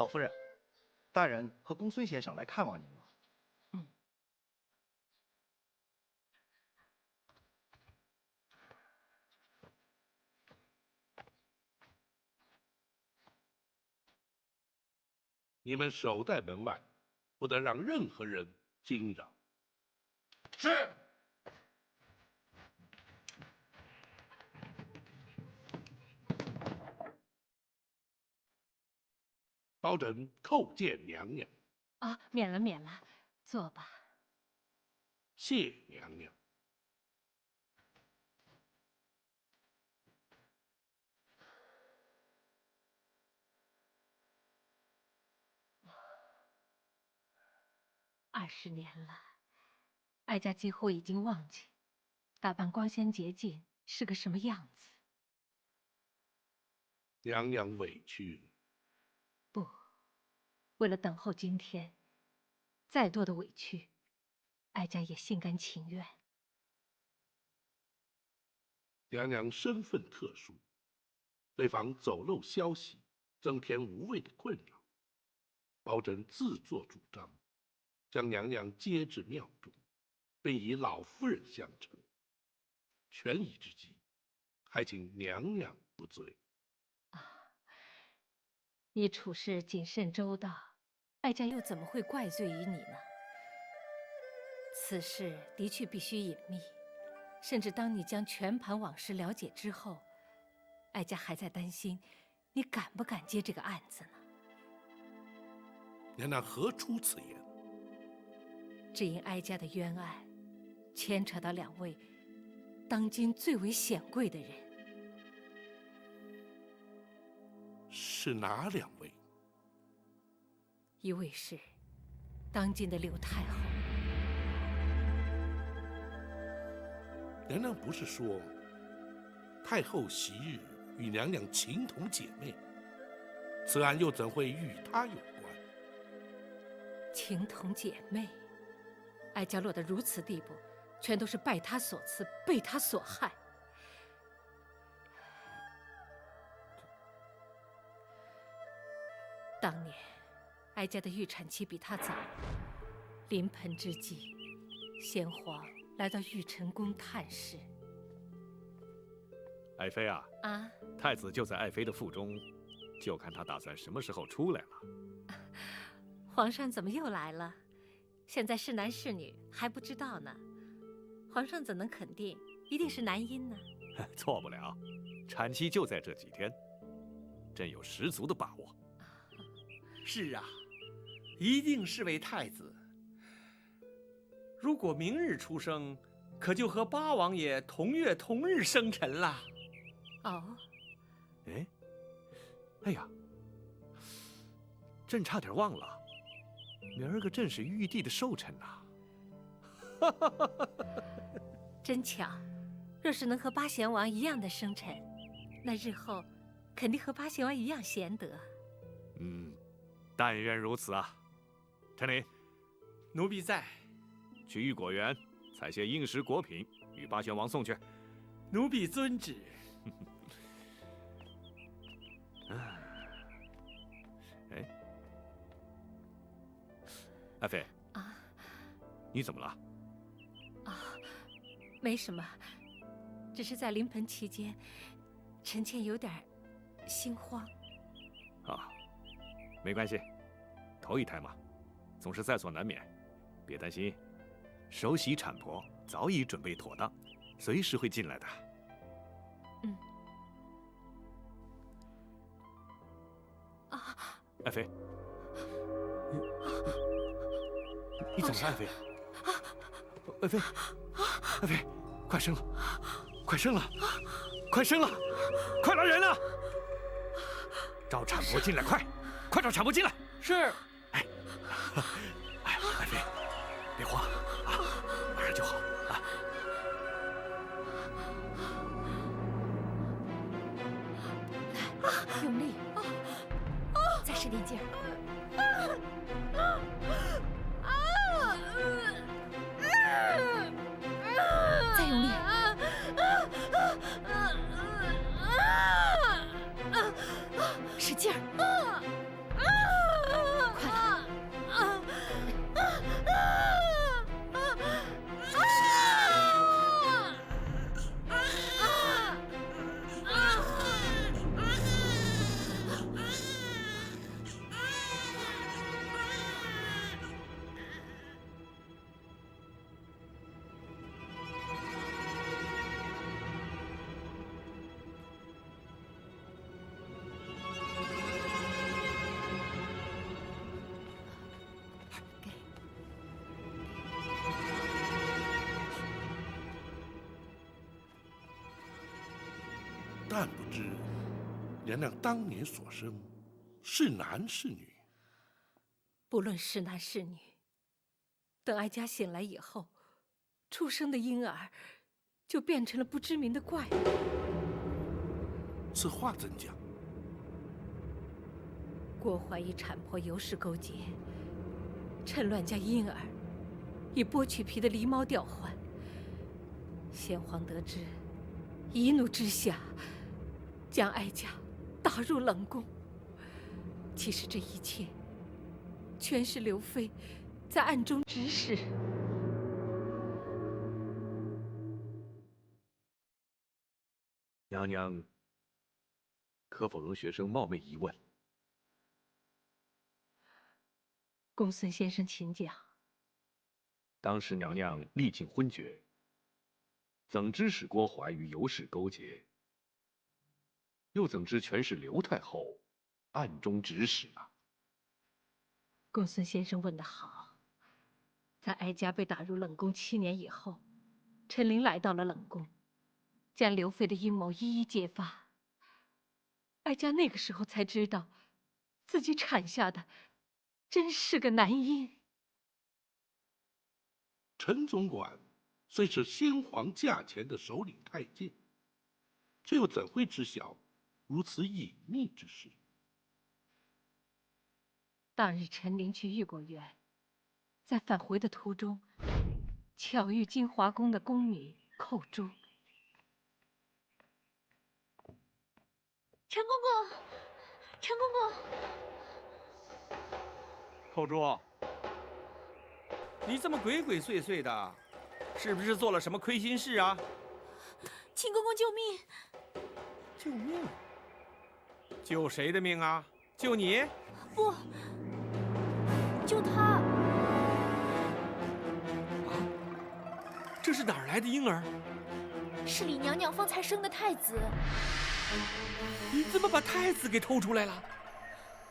老夫人，大人和公孙先生来看望您了。嗯。你们守在门外，不得让任何人惊扰。是。包拯叩见娘娘。啊，免了免了，坐吧。谢娘娘。20年了，哀家几乎已经忘记打扮光鲜洁净是个什么样子。娘娘委屈了。不，为了等候今天，再多的委屈，哀家也心甘情愿。娘娘身份特殊，为防走漏消息，增添无谓的困扰，包拯自作主张，将娘娘接至庙中，并以老夫人相称。权宜之计，还请娘娘不罪。你处事谨慎周到，哀家又怎么会怪罪于你呢？此事的确必须隐秘，甚至当你将全盘往事了解之后，哀家还在担心你敢不敢接这个案子呢？娘娘何出此言？只因哀家的冤案牵扯到2位当今最为显贵的人。是哪2位？一位是当今的柳太后。娘娘不是说太后昔日与娘娘情同姐妹，此案又怎会与她有关？情同姐妹，哀家落得如此地步，全都是拜她所赐，被她所害。当年，哀家的预产期比她早，临盆之际，先皇来到玉成宫探视。爱妃啊，太子就在爱妃的腹中，就看他打算什么时候出来了。皇上怎么又来了？现在是男是女还不知道呢。皇上怎能肯定一定是男婴呢？错不了，产期就在这几天，朕有十足的把握。是啊，一定是位太子。如果明日出生，可就和八王爷同月同日生辰了。哦，哎呀，朕差点忘了，明儿个正是玉帝的寿辰呐。真巧，若是能和八贤王一样的生辰，那日后肯定和八贤王一样贤德。但愿如此啊。陈琳，奴婢在。去玉果园采些应时果品，与八贤王送去。奴婢遵旨。爱妃你怎么了？没什么，只是在临盆期间，臣妾有点心慌。没关系，头一胎嘛，总是在所难免，别担心。首席产婆早已准备妥当，随时会进来的。爱妃，你怎么了，爱妃？爱妃，爱妃，快生了，快生了，快生了，快来人啊！找产婆进来，快找产婆进来！是。爱妃，别慌啊，马上就好啊。来，用力，再使点劲儿。再用力。使劲儿。但不知娘娘当年所生是男是女。不论是男是女，等哀家醒来以后，出生的婴儿就变成了不知名的怪物。此话怎讲？郭槐与产婆尤氏勾结，趁乱将婴儿以剥去皮的狸猫调换。先皇得知，一怒之下，将哀家打入冷宫。其实这一切，全是刘妃在暗中指使。娘娘，可否容学生冒昧一问？公孙先生，请讲。当时娘娘历尽昏厥，怎知使郭槐与尤氏勾结？又怎知全是刘太后暗中指使啊？公孙先生问得好。在哀家被打入冷宫7年以后，陈琳来到了冷宫，将刘妃的阴谋一一揭发。哀家那个时候才知道，自己产下的真是个男婴。陈总管虽是先皇驾前的首领太监，却又怎会知晓如此隐秘之事？当日陈琳去玉果园，在返回的途中，巧遇金华宫的宫女寇珠。陈公公，陈公公，寇珠，你这么鬼鬼祟祟的，是不是做了什么亏心事啊？请公公救命！救命？救谁的命啊？救你？不，救他！啊，这是哪儿来的婴儿？是李娘娘方才生的太子。你怎么把太子给偷出来了？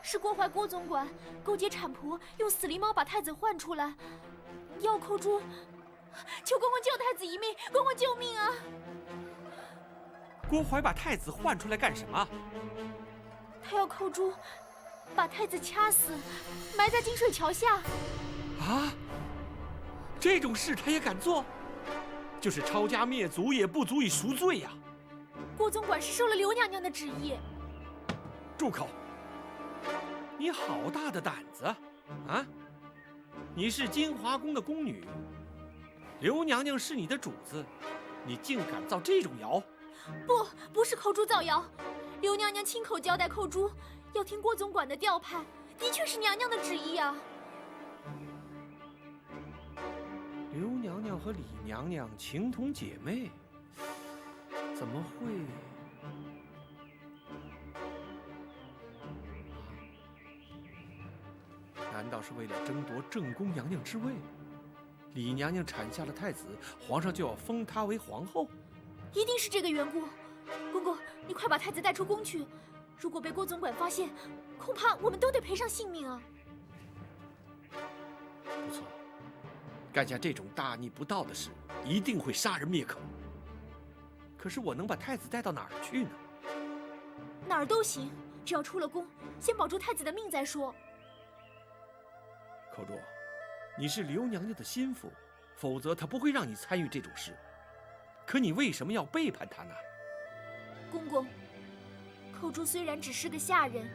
是郭槐郭总管勾结产婆，用死狸猫把太子换出来，要寇珠。求公公救太子一命！公公救命啊！郭槐把太子换出来干什么？他要寇珠把太子掐死，埋在金水桥下。啊！这种事他也敢做？就是抄家灭族也不足以赎罪呀！郭总管是受了刘娘娘的旨意。住口！你好大的胆子啊！你是金华宫的宫女，刘娘娘是你的主子，你竟敢造这种谣？不是寇珠造谣，刘娘娘亲口交代寇珠要听郭总管的调派，的确是娘娘的旨意啊。刘娘娘和李娘娘情同姐妹，怎么会？难道是为了争夺正宫娘娘之位？李娘娘产下了太子，皇上就要封她为皇后？一定是这个缘故。公公，你快把太子带出宫去，如果被郭总管发现，恐怕我们都得赔上性命啊。不错，干下这种大逆不道的事，一定会杀人灭口。可是我能把太子带到哪儿去呢？哪儿都行，只要出了宫，先保住太子的命再说。寇珠，你是刘娘娘的心腹，否则她不会让你参与这种事。可你为什么要背叛她呢？公公，寇珠虽然只是个下人，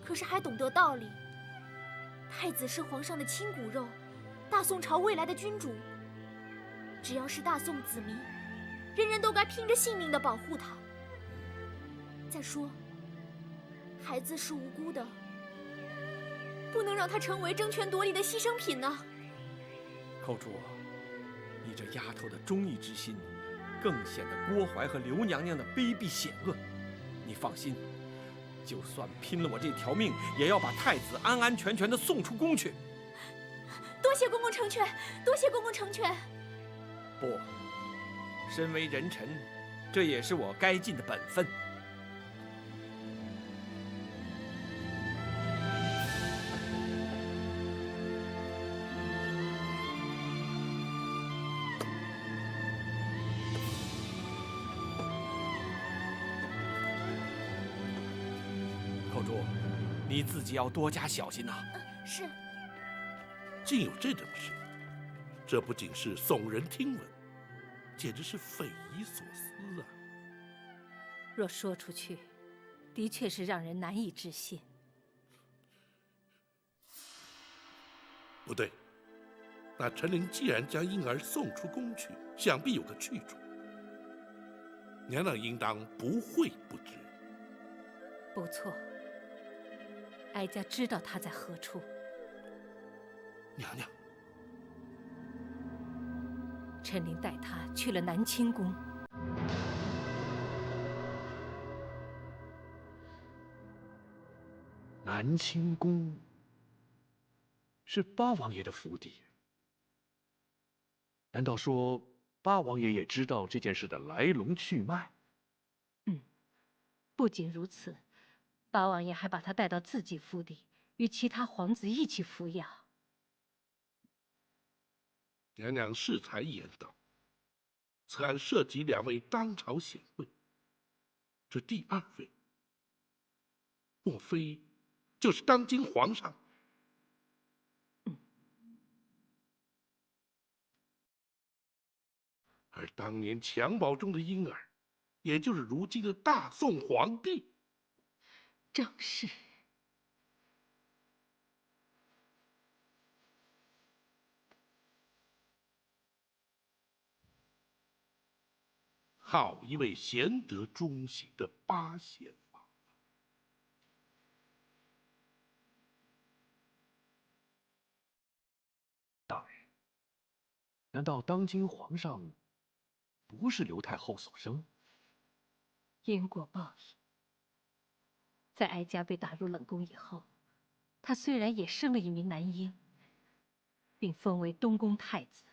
可是还懂得道理。太子是皇上的亲骨肉，大宋朝未来的君主。只要是大宋子民，人人都该拼着性命的保护他。再说，孩子是无辜的，不能让他成为争权夺利的牺牲品呢。寇珠，你这丫头的忠义之心，更显得郭槐和刘娘娘的卑鄙险恶。你放心，就算拼了我这条命，也要把太子安安全全地送出宫去。多谢公公成全，多谢公公成全。不，身为人臣，这也是我该尽的本分。你自己要多加小心呐。是。竟有这种事，这不仅是耸人听闻，简直是匪夷所思啊！若说出去，的确是让人难以置信。不对，那陈琳既然将婴儿送出宫去，想必有个去处。娘娘应当不会不知。不错，哀家知道他在何处。娘娘，陈琳带他去了南清宫。南清宫是八王爷的府邸，难道说八王爷也知道这件事的来龙去脉？不仅如此，八王爷还把他带到自己府邸，与其他皇子一起抚养。娘娘适才言道，此案涉及2位当朝显贵，这第2位，莫非就是当今皇上？而当年襁褓中的婴儿，也就是如今的大宋皇帝。正是。好一位贤德忠行的八贤王！大人，难道当今皇上不是刘太后所生？因果报应。在哀家被打入冷宫以后，他虽然也生了一名男婴，并封为东宫太子，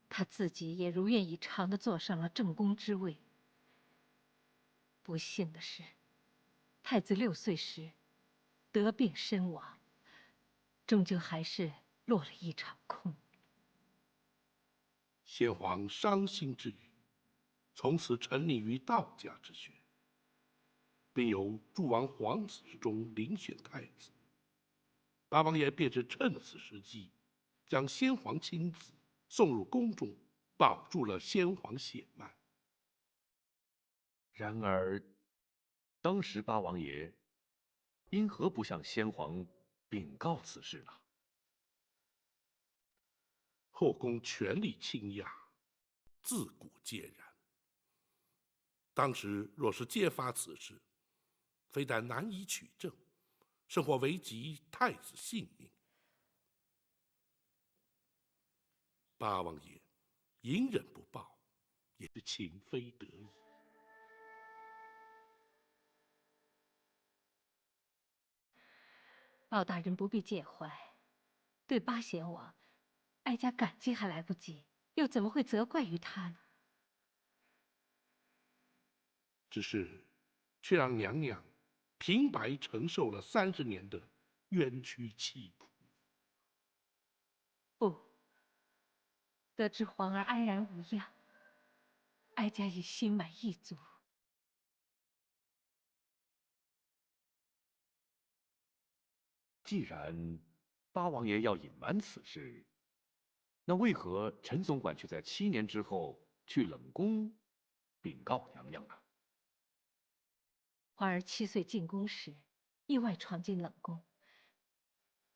他自己也如愿以偿地坐上了正宫之位。不幸的是，太子6岁时得病身亡，终究还是落了一场空。先皇伤心之余，从此沉溺于道家之学，并由诸王皇子之中遴选太子。八王爷便是趁此时机，将先皇亲子送入宫中，保住了先皇血脉。然而，当时八王爷因何不向先皇禀告此事呢？后宫权力倾轧，自古皆然。当时若是揭发此事，非但难以取证，甚或危及太子性命。八王爷隐忍不报，也是情非得已。包大人不必介怀，对八贤王，哀家感激还来不及，又怎么会责怪于他呢？只是，却让娘娘平白承受了30年的冤屈凄苦。不，得知皇儿安然无恙，哀家已心满意足。既然八王爷要隐瞒此事，那为何陈总管却在7年之后去冷宫禀告娘娘呢？皇儿7岁进宫时，意外闯进冷宫。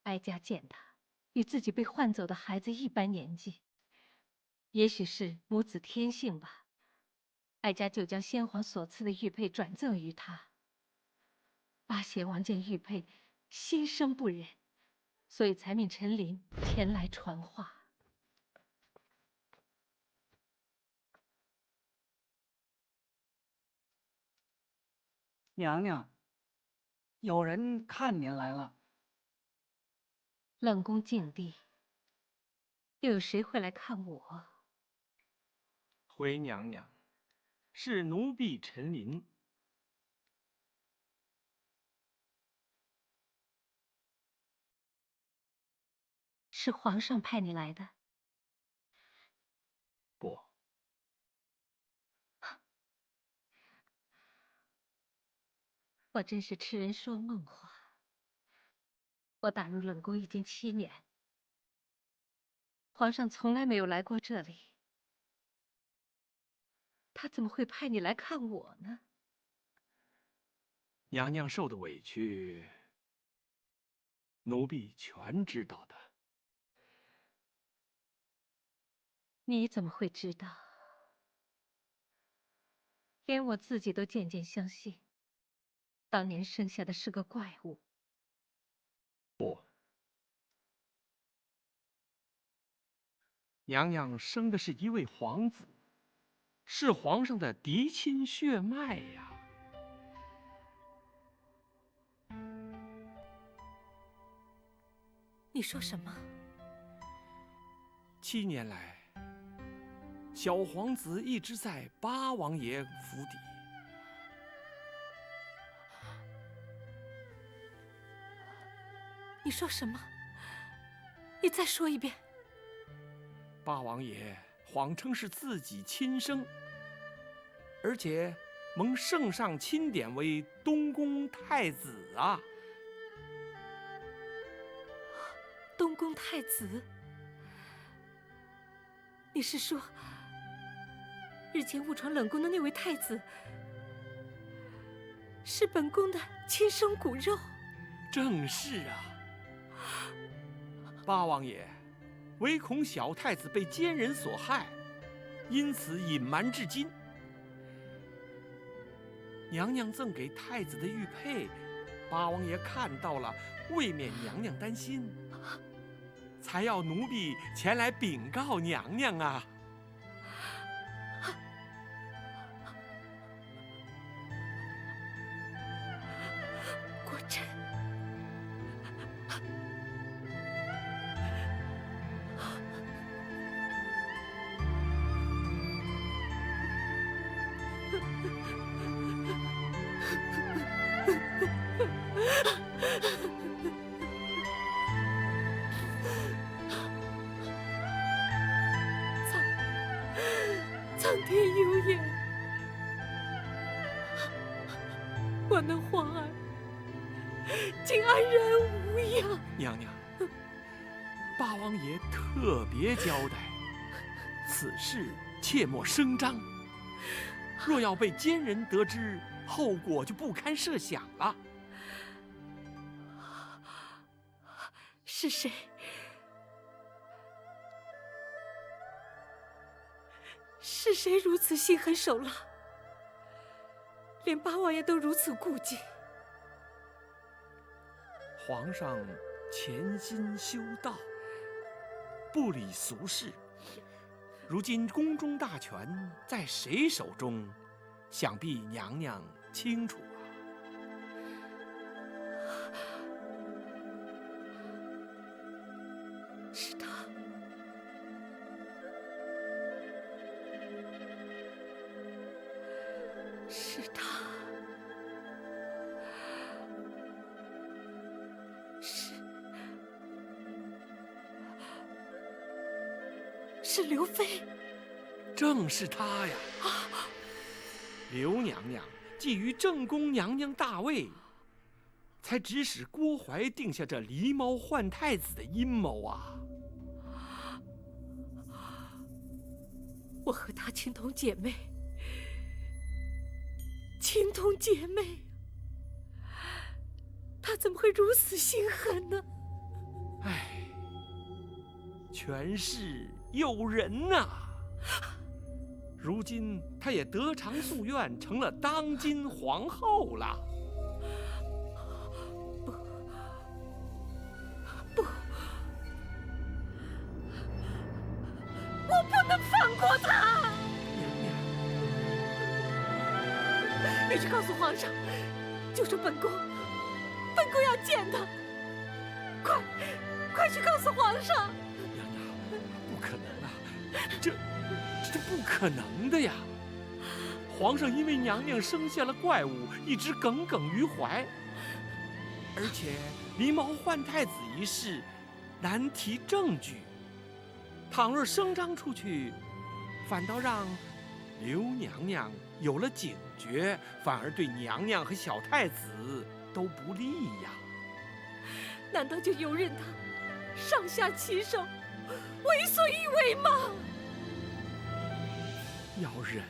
哀家见他与自己被换走的孩子一般年纪，也许是母子天性吧。哀家就将先皇所赐的玉佩转赠于他。八贤王见玉佩，心生不忍，所以才命陈琳前来传话。娘娘，有人看您来了。冷宫禁地，又有谁会来看我？回娘娘，是奴婢陈琳。是皇上派你来的？不，我真是痴人说梦话。我打入冷宫已经7年，皇上从来没有来过这里，他怎么会派你来看我呢？娘娘受的委屈，奴婢全知道的。你怎么会知道？连我自己都渐渐相信，当年生下的是个怪物。不，娘娘生的是一位皇子，是皇上的嫡亲血脉呀。你说什么7年来，小皇子一直在八王爷府邸。你说什么？你再说一遍。八王爷谎称是自己亲生，而且蒙圣上钦点为东宫太子啊！东宫太子？你是说，日前误闯冷宫的那位太子，是本宫的亲生骨肉？正是啊！八王爷唯恐小太子被奸人所害，因此隐瞒至今。娘娘赠给太子的玉佩，八王爷看到了，未免娘娘担心，才要奴婢前来禀告娘娘啊。果真。苍天有眼，我那皇儿竟安然无恙。娘娘，八王爷特别交代，此事切莫声张，若要被奸人得知，后果就不堪设想了。是谁？是谁如此心狠手辣，连八王爷都如此顾忌？皇上潜心修道，不理俗事。如今宫中大权在谁手中，想必娘娘清楚啊。是他。是他。是刘妃。正是她呀！刘娘娘觊觎正宫娘娘大位，才指使郭槐定下这狸猫换太子的阴谋啊！我和她情同姐妹，情同姐妹，她怎么会如此心狠呢？唉，权势诱人呐！如今她也得偿夙愿，成了当今皇后了。不，我不能放过她！娘娘，你去告诉皇上，就说本宫要见他。快去告诉皇上！娘娘，不可能啊！这不可能的呀！皇上因为娘娘生下了怪物，一直耿耿于怀。而且狸猫换太子一事难提证据，倘若声张出去，反倒让刘娘娘有了警觉，反而对娘娘和小太子都不利呀。难道就由任他上下其手，为所欲为吗？要忍。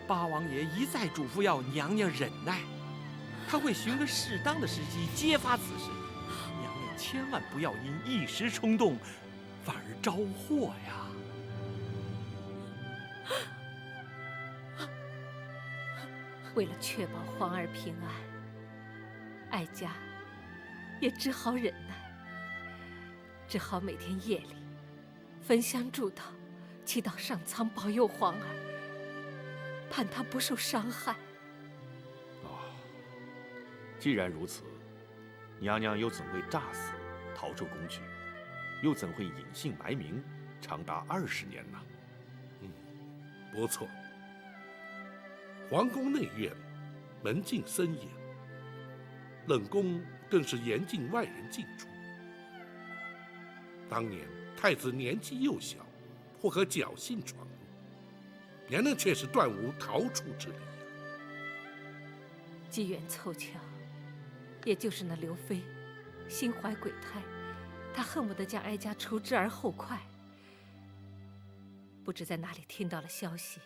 八王爷一再嘱咐要娘娘忍耐，他会寻个适当的时机揭发此事。娘娘千万不要因一时冲动，反而招祸呀！为了确保皇儿平安，哀家也只好忍耐，只好每天夜里焚香祝祷，祈祷上苍保佑皇儿，盼他不受伤害。既然如此，娘娘又怎会诈死逃出宫去？又怎会隐姓埋名长达20年呢？不错。皇宫内院门禁森严，冷宫更是严禁外人进出。当年太子年纪幼小，或可侥幸闯入，娘娘却是断无逃出之理。机缘凑巧，也就是那刘妃心怀鬼胎，她恨不得将哀家除之而后快。不知在哪里听到了消息，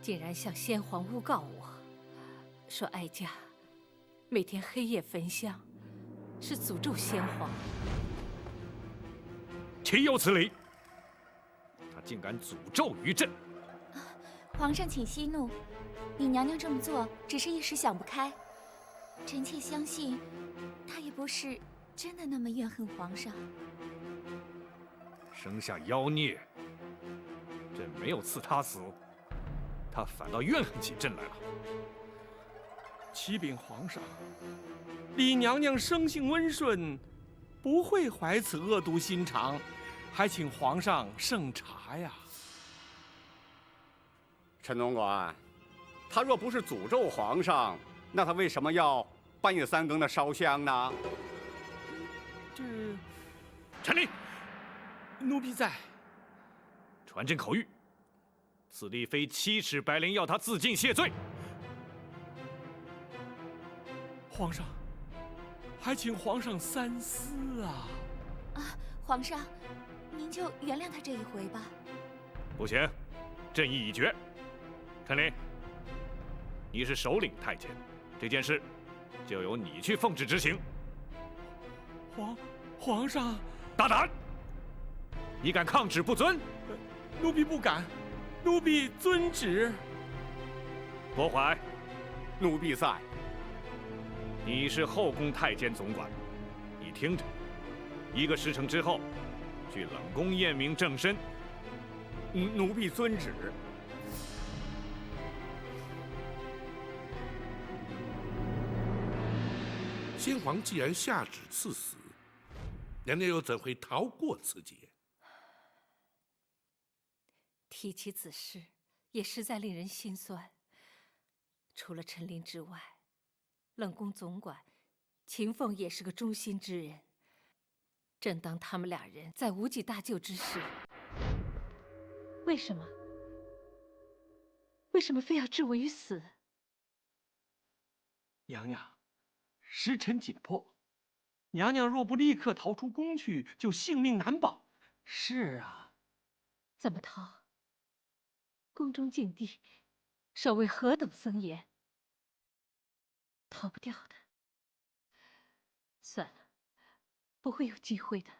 竟然向先皇诬告我，说哀家每天黑夜焚香，是诅咒先皇。岂有此理！他竟敢诅咒于朕！皇上请息怒，你娘娘这么做只是一时想不开，臣妾相信她也不是真的那么怨恨皇上。生下妖孽，朕没有赐他死，他反倒怨恨起朕来了。启禀皇上，李娘娘生性温顺，不会怀此恶毒心肠，还请皇上圣察呀。陈总管，他若不是诅咒皇上，那他为什么要半夜3更的烧香呢？陈琳，奴婢在。传朕口谕，此地非7尺白绫，要他自尽谢罪。皇上，还请皇上三思啊！皇上，您就原谅他这一回吧。不行，朕意已决。陈琳，你是首领太监，这件事就由你去奉旨执行。皇上，大胆！你敢抗旨不遵？奴婢不敢，奴婢遵旨。郭槐，奴婢在。你是后宫太监总管，你听着，1个时辰之后，去冷宫验明正身。奴婢遵旨。先皇既然下旨赐死，娘娘又怎会逃过此劫？提起此事，也实在令人心酸。除了陈琳之外，冷宫总管秦凤也是个忠心之人。正当他们2人在无计搭救之时，为什么？为什么非要置我于死？娘娘，时辰紧迫，娘娘若不立刻逃出宫去，就性命难保。是啊，怎么逃？宫中禁地，守卫何等森严，逃不掉的。算了，不会有机会的。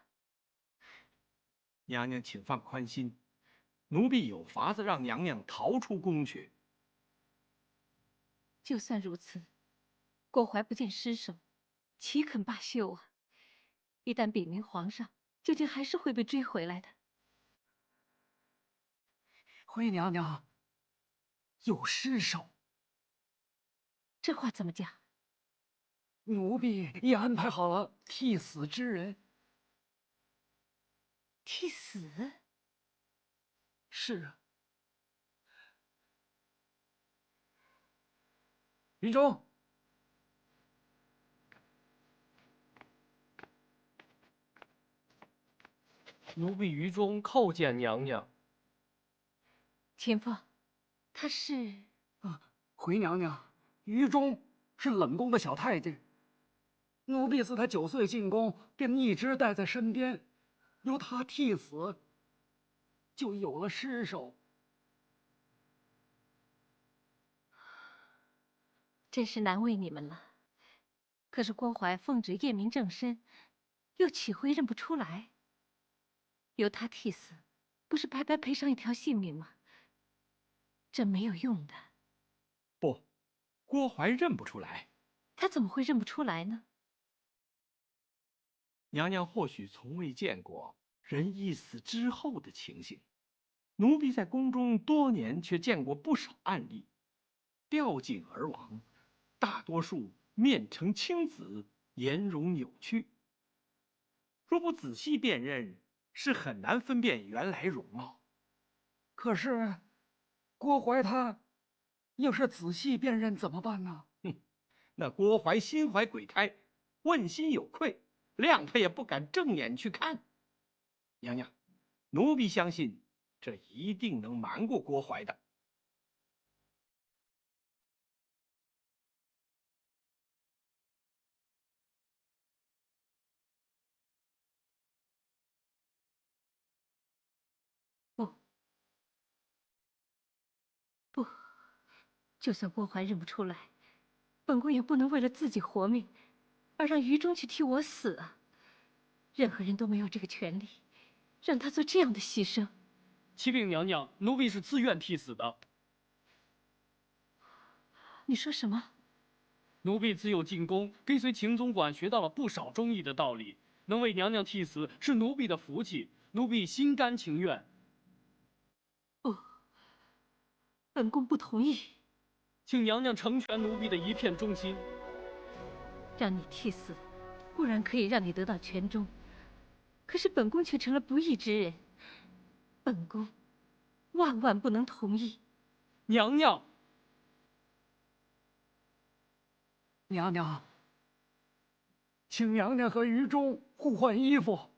娘娘请放宽心，奴婢有法子让娘娘逃出宫去。就算如此，郭槐不见尸首，岂肯罢休啊？一旦禀明皇上，究竟还是会被追回来的。回娘娘，有尸首。这话怎么讲？奴婢已安排好了替死之人。替死？是啊。云中，奴婢于中叩见娘娘。秦凤，他是？回娘娘，于中是冷宫的小太监。奴婢自他9岁进宫，便一直带在身边，由他替死，就有了尸首。真是难为你们了。可是郭槐奉旨验明正身，又岂会认不出来？由他替死，不是白白赔上一条性命吗？这没有用的。不，郭槐认不出来。他怎么会认不出来呢？娘娘或许从未见过人一死之后的情形，奴婢在宫中多年，却见过不少案例，吊颈而亡，大多数面呈青紫，颜容扭曲。若不仔细辨认，是很难分辨原来容貌。可是，郭槐他要是仔细辨认怎么办呢？那郭槐心怀鬼胎，问心有愧，谅他也不敢正眼去看。娘娘，奴婢相信，这一定能瞒过郭槐的。不，就算郭槐认不出来，本宫也不能为了自己活命，而让于中去替我死啊！任何人都没有这个权利，让他做这样的牺牲。启禀娘娘，奴婢是自愿替死的。你说什么？奴婢自幼进宫，跟随秦总管学到了不少忠义的道理，能为娘娘替死是奴婢的福气，奴婢心甘情愿。不，本宫不同意。请娘娘成全奴婢的一片忠心。让你替死，固然可以让你得到全忠，可是本宫却成了不义之人，本宫万万不能同意。娘娘，娘娘，请娘娘和于中互换衣服。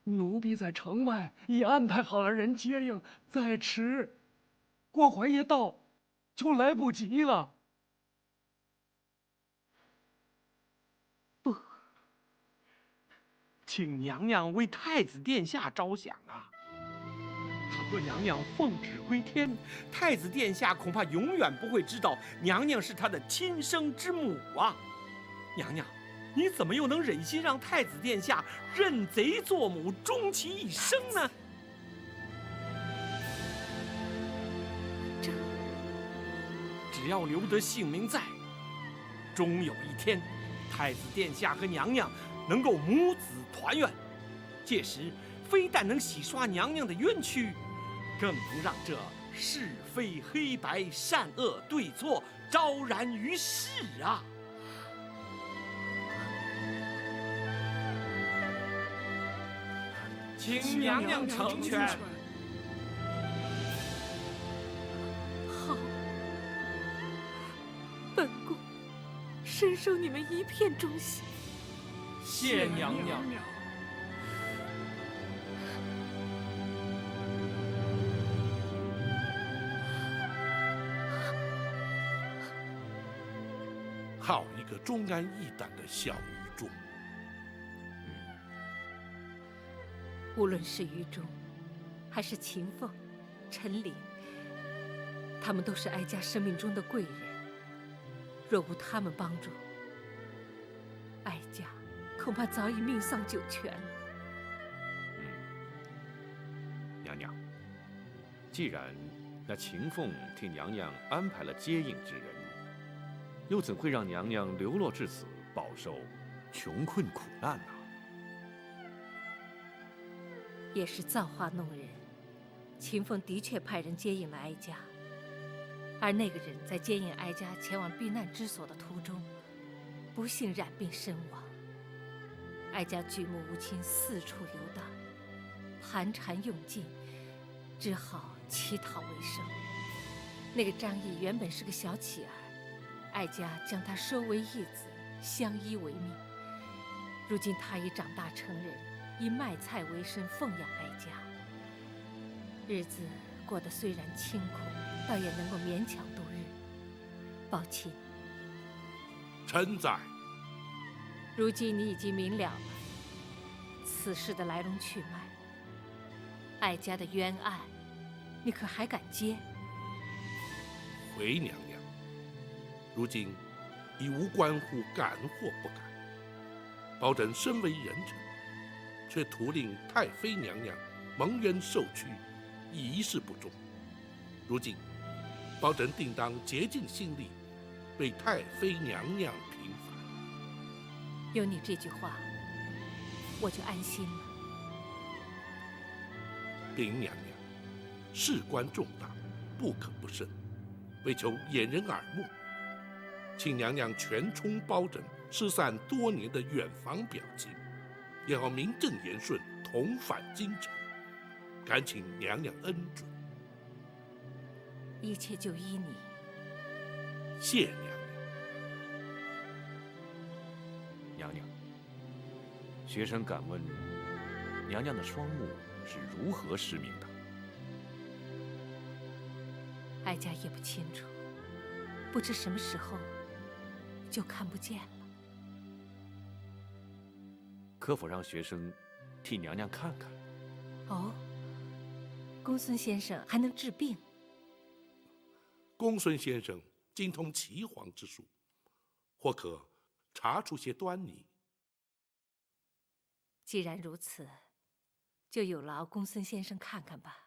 奴婢在城外已安排好了人接应，再迟，郭槐一到，就来不及了。不，请娘娘为太子殿下着想啊！倘若娘娘奉旨归天，太子殿下恐怕永远不会知道娘娘是他的亲生之母啊！娘娘，你怎么又能忍心让太子殿下认贼作母，终其一生呢？只要留得性命在，终有一天，太子殿下和娘娘能够母子团圆。届时，非但能洗刷娘娘的冤屈，更能让这是非黑白、善恶对错昭然于世啊！请娘娘成全。好，本宫深受你们一片忠心。谢娘娘。好一个忠肝义胆的小于中！无论是于中，还是秦凤、陈琳，他们都是哀家生命中的贵人。若无他们帮助，哀家恐怕早已命丧九泉了。娘娘，既然那秦凤替娘娘安排了接应之人，又怎会让娘娘流落至此，饱受穷困苦难呢？也是造化弄人，秦凤的确派人接应了哀家，而那个人在接应哀家前往避难之所的途中，不幸染病身亡。哀家举目无亲，四处游荡，寒蝉用尽，只好乞讨为生。那个张毅原本是个小乞儿，哀家将他收为义子，相依为命。如今他已长大成人，以卖菜为生，奉养哀家。日子过得虽然清苦，倒也能够勉强度日。抱歉。臣在。如今你已经明了了此事的来龙去脉，哀家的冤案，你可还敢接？回娘娘，如今已无关乎敢或不敢。包拯身为人臣，却图令太妃娘娘蒙冤受屈，一事不忠。如今，包拯定当竭尽心力，为太妃娘娘平反。有你这句话，我就安心了。禀娘娘，事关重大，不可不慎。为求掩人耳目，请娘娘全充包拯失散多年的远房表亲，也好名正言顺同返京城。恳请娘娘恩准。一切就依你。谢娘娘。娘娘，学生敢问，娘娘的双目是如何失明的？哀家也不清楚，不知什么时候就看不见了。可否让学生替娘娘看看？哦，公孙先生还能治病？公孙先生精通岐黄之术，或可查出些端倪。既然如此，就有劳公孙先生看看吧。